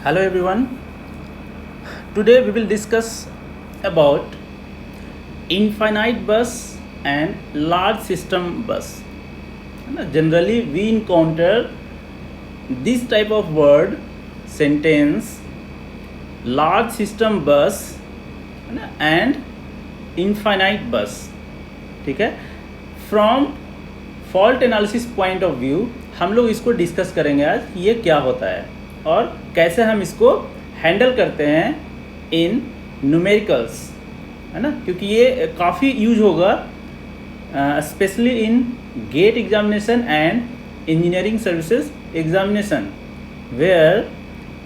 Hello everyone. Today we will discuss about infinite bus and large system bus. Generally we encounter this type of word sentence large system bus and infinite bus. ठीक है, from fault analysis point of view हम लोग इसको discuss करेंगे आज ये क्या होता है और कैसे हम इसको हैंडल करते हैं इन न्यूमेरिकल्स, है ना, क्योंकि ये काफ़ी यूज होगा specially in GATE examination and engineering services examination where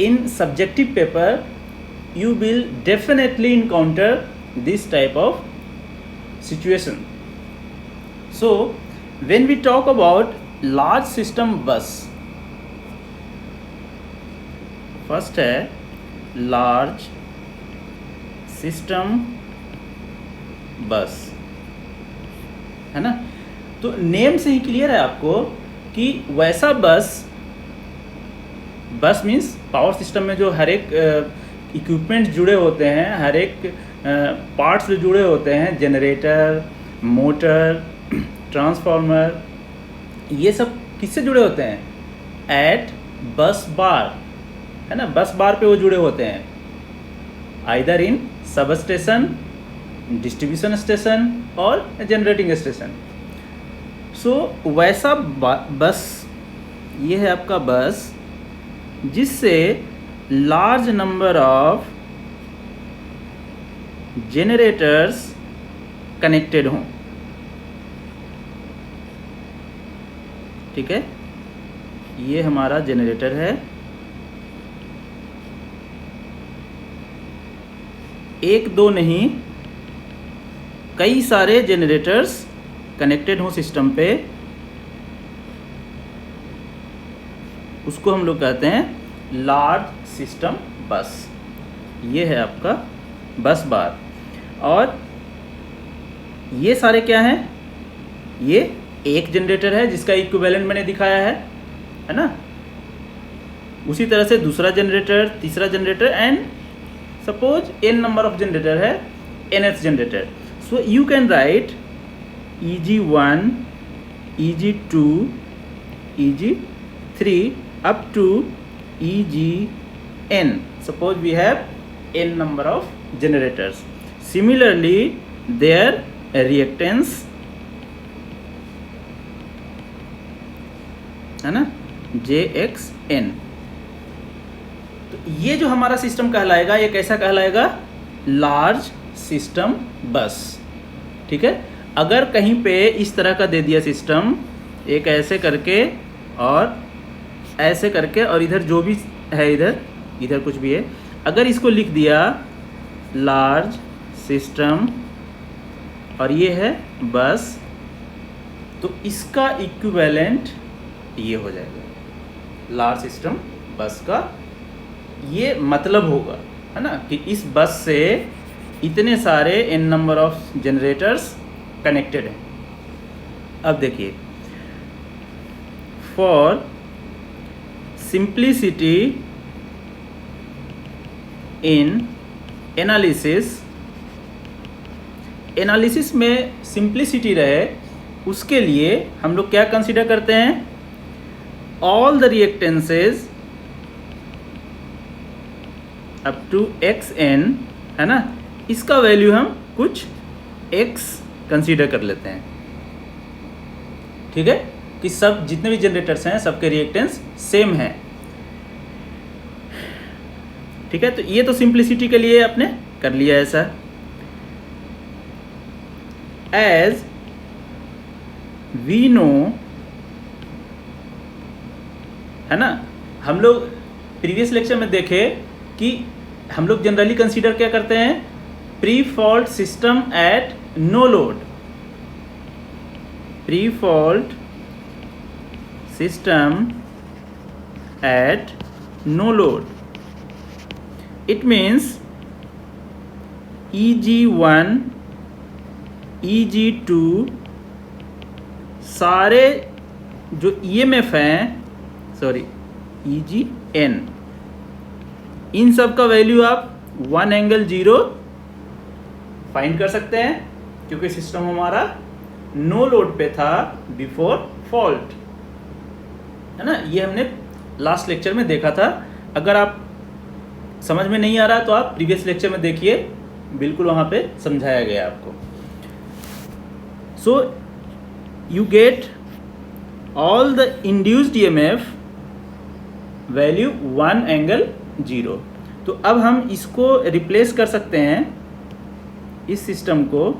in subjective paper you will definitely encounter this type of situation. So when we talk about large system bus, first है large system bus, है ना. तो name से ही clear है आपको कि वैसा बस मीन्स पावर सिस्टम में जो हर एक इक्विपमेंट जुड़े होते हैं, हर एक पार्ट्स जो जुड़े होते हैं, जनरेटर, मोटर, ट्रांसफार्मर, ये सब किससे जुड़े होते हैं? एट बस बार, है ना. बस बार पे वो जुड़े होते हैं either in sub station, distribution station और जनरेटिंग स्टेशन. सो वैसा बस, ये है आपका बस जिससे large number of generators connected हों. ठीक है, ये हमारा जनरेटर है. एक दो नहीं, कई सारे जनरेटर्स कनेक्टेड हों सिस्टम पे, उसको हम लोग कहते हैं लार्ज सिस्टम बस. ये है आपका बस बार. और ये सारे क्या हैं? ये एक जनरेटर है जिसका इक्विवेलेंट मैंने दिखाया है ना. उसी तरह से दूसरा जनरेटर, तीसरा generator and suppose n number of generator है, nth generator. So you can write EG1, EG2, EG3 up to EGN. Suppose we have n number of generators. Similarly, their reactance, है ना, JXN. तो ये जो हमारा system कहलाएगा, ये कैसा कहलाएगा? लार्ज सिस्टम बस. ठीक है. अगर कहीं पे इस तरह का दे दिया सिस्टम, एक ऐसे करके और ऐसे करके और इधर जो भी है, इधर कुछ भी है, अगर इसको लिख दिया लार्ज सिस्टम और ये है बस, तो इसका इक्विवेलेंट ये हो जाएगा. लार्ज सिस्टम बस का ये मतलब होगा, है ना, कि इस बस से इतने सारे n number of generators connected हैं. अब देखिए, फॉर simplicity in एनालिसिस में सिंप्लिसिटी रहे, उसके लिए हम लोग क्या कंसीडर करते हैं? All the reactances up to xn, है ना, इसका वैल्यू हम कुछ x कंसीडर कर लेते हैं. ठीक है, कि सब जितने भी जनरेटर्स हैं सबके रिएक्टेंस सेम है. ठीक है, तो ये तो सिंप्लिसिटी के लिए आपने कर लिया ऐसा. एज वी नो, है ना, हम लोग प्रीवियस लेक्चर में देखे कि हम लोग जनरली कंसीडर क्या करते हैं? Pre fault system at no load. Pre fault system at no load. It means EG1, EG2 सारे जो EMF हैं, EGN, इन सब का वैल्यू आप 1 एंगल 0 फाइंड कर सकते हैं, क्योंकि सिस्टम हमारा नो लोड पे था बिफोर फॉल्ट, है ना। ये हमने लास्ट लेक्चर में देखा था। अगर आप समझ में नहीं आ रहा तो आप प्रीवियस लेक्चर में देखिए, बिल्कुल वहाँ पे समझाया गया आपको। So you get all the induced EMF value 1 angle 0। तो अब हम इसको रिप्लेस कर सकते हैं, इस सिस्टम को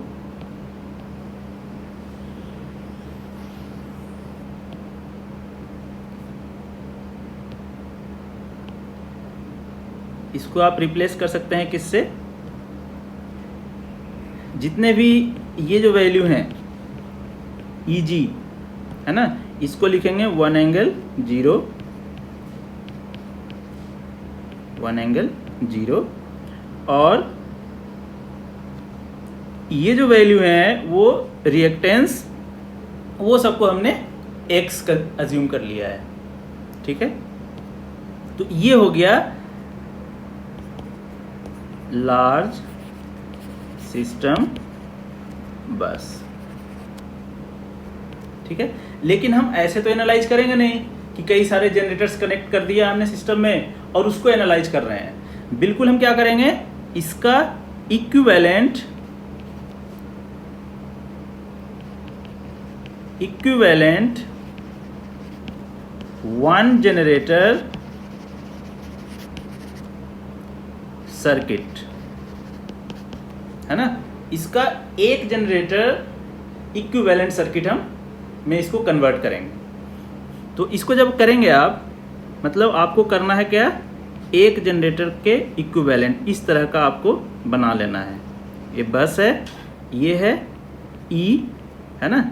आप रिप्लेस कर सकते हैं किससे? जितने भी ये जो वैल्यू हैं EG, है ना, इसको लिखेंगे 1 एंगल 0, 1 एंगल 0, और ये जो वैल्यू है वो रिएक्टेंस, वो सबको हमने x कर अज्यूम कर लिया है, ठीक है। तो ये हो गया लार्ज सिस्टम बस, ठीक है। लेकिन हम ऐसे तो एनालाइज करेंगे नहीं कि कई सारे जनरेटर्स कनेक्ट कर दिया हमने सिस्टम में और उसको एनालाइज कर रहे हैं। बिल्कुल हम क्या करेंगे, इसका इक्विवेलेंट 1 जनरेटर सर्किट, है ना, इसका एक जनरेटर इक्विवेलेंट सर्किट हम में इसको कन्वर्ट करेंगे। तो इसको जब करेंगे आप, मतलब आपको करना है क्या, एक जनरेटर के इक्विवेलेंट इस तरह का आपको बना लेना है। ये बस है, ये है E, है ना,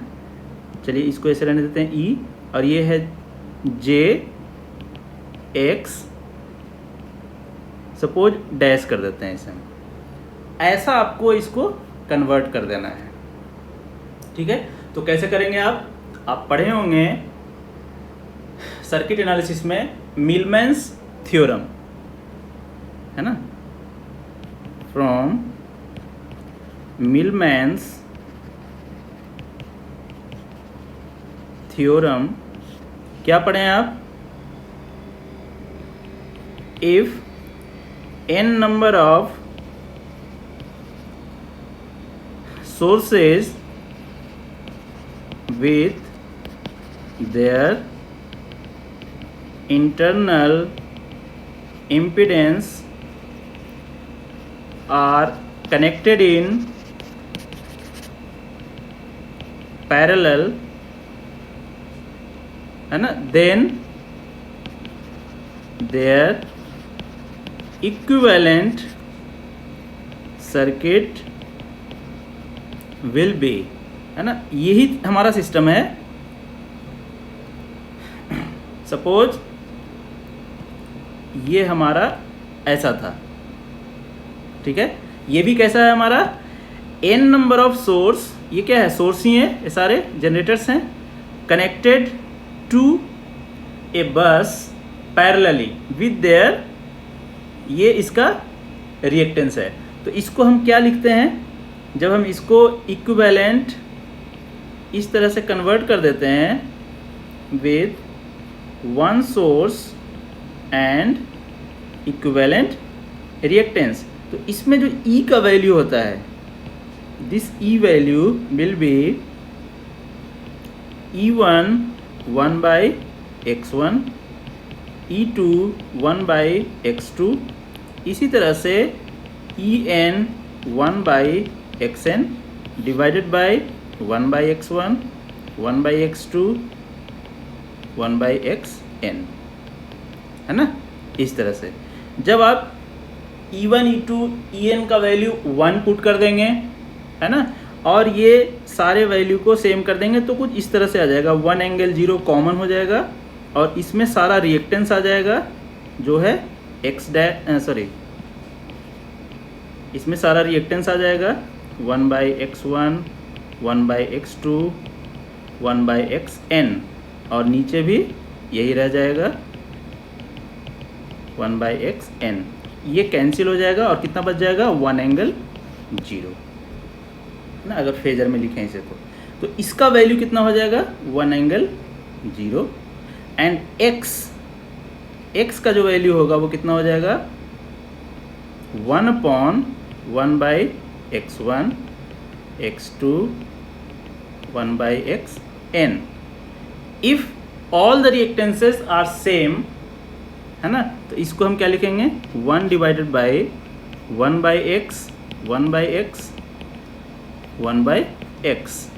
चलिए इसको ऐसे रहने देते हैं E, और ये है JX, सपोज डैश कर देते हैं इसे हम। ऐसा आपको इसको कन्वर्ट कर देना है, ठीक है। तो कैसे करेंगे आप पढ़े होंगे सर्किट एनालिसिस में मिलमैन्स थ्योरम, है ना, फ्रॉम मिलमैन्स थ्योरम क्या पढ़े हैं आप, if n number of sources with their internal impedance are connected in parallel, है ना, then their equivalent circuit will be, है ना। यही हमारा सिस्टम है। सपोज ये हमारा ऐसा था, ठीक है। ये भी कैसा है हमारा, n नंबर ऑफ सोर्स, ये क्या है, सोर्स ही है, ये सारे जनरेटर्स हैं, कनेक्टेड टू ए बस पैरेलली विद देयर, ये इसका रिएक्टेंस है। तो इसको हम क्या लिखते हैं, जब हम इसको इक्विवेलेंट इस तरह से कन्वर्ट कर देते हैं with 1 source and equivalent reactance, तो इसमें जो E का वैल्यू होता है, this E value will be E1 1 by x1, E2 1 by x2, इसी तरह से En 1 by xn divided by 1 by x1, 1 by x2, 1 by xn, है ना। इस तरह से जब आप E1 E2 En का वैल्यू 1 पुट कर देंगे, है ना, और ये सारे वैल्यू को सेम कर देंगे, तो कुछ इस तरह से आ जाएगा, 1 एंगल 0 कॉमन हो जाएगा, और इसमें सारा रिएक्टेंस आ जाएगा जो है इसमें सारा रिएक्टेंस आ जाएगा 1 by x1, 1 by x2, 1 by xn, और नीचे भी यही रह जाएगा 1 by xn। ये कैंसिल हो जाएगा और कितना बच जाएगा, 1 एंगल 0 ना, अगर फेजर में लिखें इसे तो इसका वैल्यू कितना हो जाएगा, 1 एंगल 0 एंड x का जो वैल्यू होगा वो कितना हो जाएगा, 1/1/x1 x2 1/xn if all the reactances are same, है ना। तो इसको हम क्या लिखेंगे, 1 divided by 1/x 1/x 1/x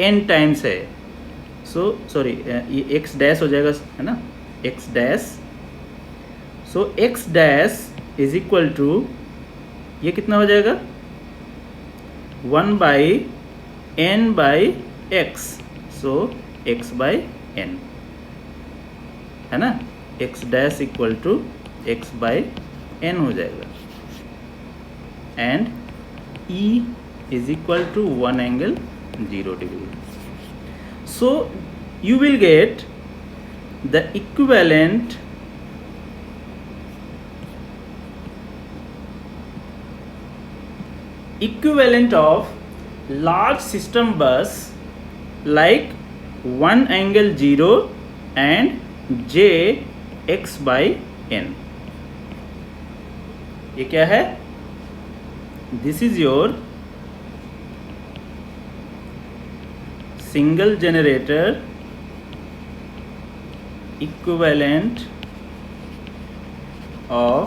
n times है, सो सॉरी ये x डैश हो जाएगा, है ना, x dash. So x dash is equal to ये कितना हो जाएगा, 1/n/x, सो x/n, है ना, x dash equal to x/n हो जाएगा and E is equal to 1 angle 0 degree. So you will get the equivalent of large system bus like 1 angle 0 and j x/n। ये क्या है, this is your single generator equivalent of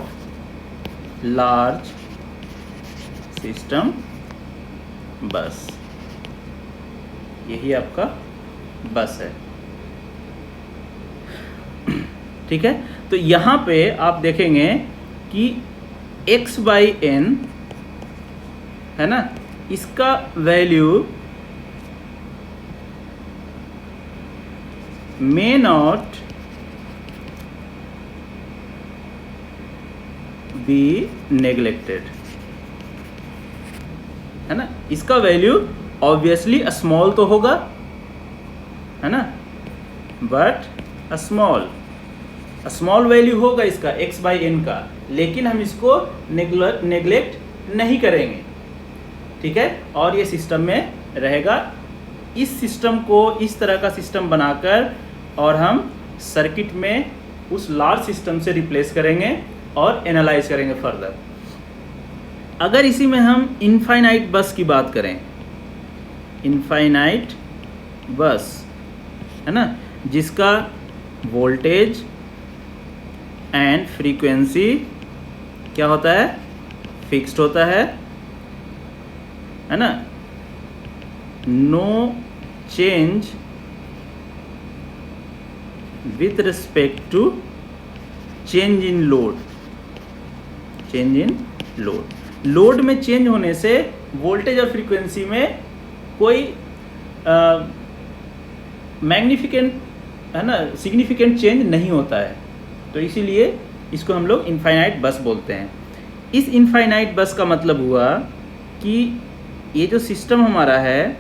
large system bus। यही आपका बस है, ठीक है। तो यहाँ पे आप देखेंगे कि x/n, है ना, इसका value may not be neglected, है ना। इसका वैल्यू ऑब्वियसली स्मॉल तो होगा, है ना, बट स्मॉल वैल्यू होगा इसका x/n का, लेकिन हम इसको नेग्लेक्ट नहीं करेंगे, ठीक है। और ये सिस्टम में रहेगा। इस सिस्टम को इस तरह का सिस्टम बनाकर और हम सर्किट में उस लार्ज सिस्टम से रिप्लेस करेंगे और एनालाइज करेंगे फर्दर। अगर इसी में हम इनफाइनाइट बस की बात करें, इनफाइनाइट बस, है ना, जिसका वोल्टेज एंड फ्रीक्वेंसी क्या होता है, फिक्स्ड होता है ना, no change with respect to change in load. Load में चेंज होने से वोल्टेज और फ्रीक्वेंसी में कोई मैग्निफिकेंट, है ना, सिग्निफिकेंट चेंज नहीं होता है। तो इसीलिए इसको हम लोग इनफाइनाइट बस बोलते हैं। इस इनफाइनाइट बस का मतलब हुआ कि ये जो सिस्टम हमारा है,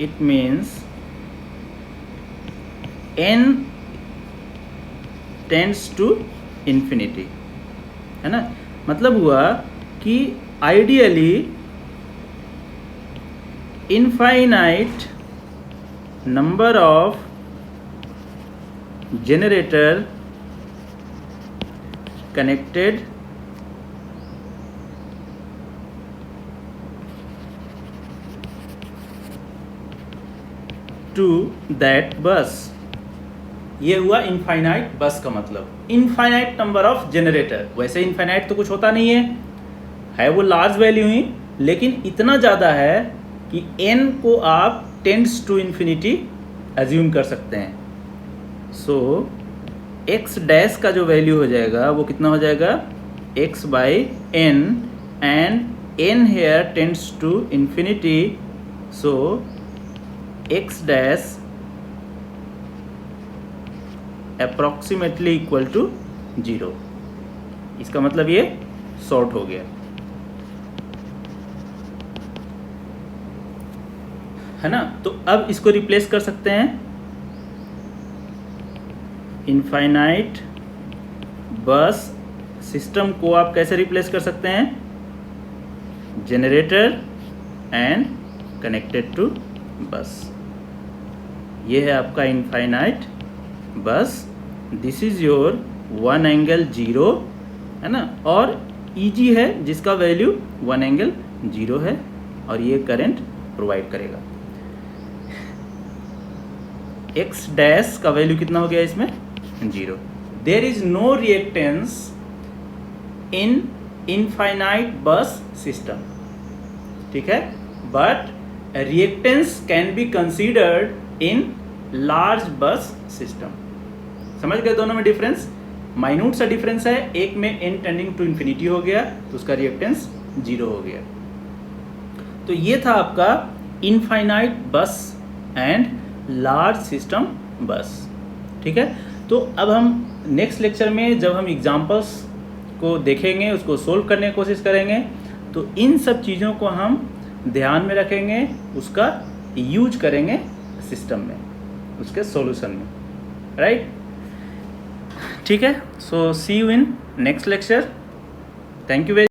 it means n tends to infinity, है ना। मतलब हुआ कि ideally infinite number of generator connected to that bus। ये हुआ इनफाइनाइट बस का मतलब, इनफाइनाइट नंबर ऑफ जनरेटर। वैसे इनफाइनाइट तो कुछ होता नहीं है वो लार्ज वैल्यू ही, लेकिन इतना ज़्यादा है कि n को आप टेंड्स टू इन्फिनिटी एज्यूम कर सकते हैं। सो x डैश का जो वैल्यू हो जाएगा वो कितना हो जाएगा, x/n and n here tends to infinity, so x dash approximately equal to 0। इसका मतलब ये शॉर्ट हो गया, है ना। तो अब इसको रिप्लेस कर सकते हैं इनफाइनाइट बस सिस्टम को आप कैसे रिप्लेस कर सकते हैं? जनरेटर एंड कनेक्टेड टू बस। ये है आपका इनफाइनाइट बस। दिस इज योर 1 एंगल 0 है ना, और ईजी है जिसका वैल्यू 1 एंगल 0 है, और ये करंट प्रोवाइड करेगा। एक्स डैश का वैल्यू कितना हो गया इसमें? 0। There is no reactance in infinite bus system, ठीक है, but reactance can be considered in large bus system. समझ गए दोनों में डिफरेंस? माइन्यूट सा डिफरेंस है, एक में n टेंडिंग टू इन्फिनिटी हो गया तो उसका रिएक्टेंस 0 हो गया। तो ये था आपका इनफाइनाइट बस एंड लार्ज सिस्टम बस, ठीक है। तो अब हम नेक्स्ट लेक्चर में जब हम एग्जांपल्स को देखेंगे, उसको सोल्व करने की कोशिश करेंगे, तो इन सब चीज़ों को हम ध्यान में रखेंगे, उसका यूज करेंगे सिस्टम में, उसके सॉल्यूशन में, राइट? ठीक है। So see you in next lecture. Thank you very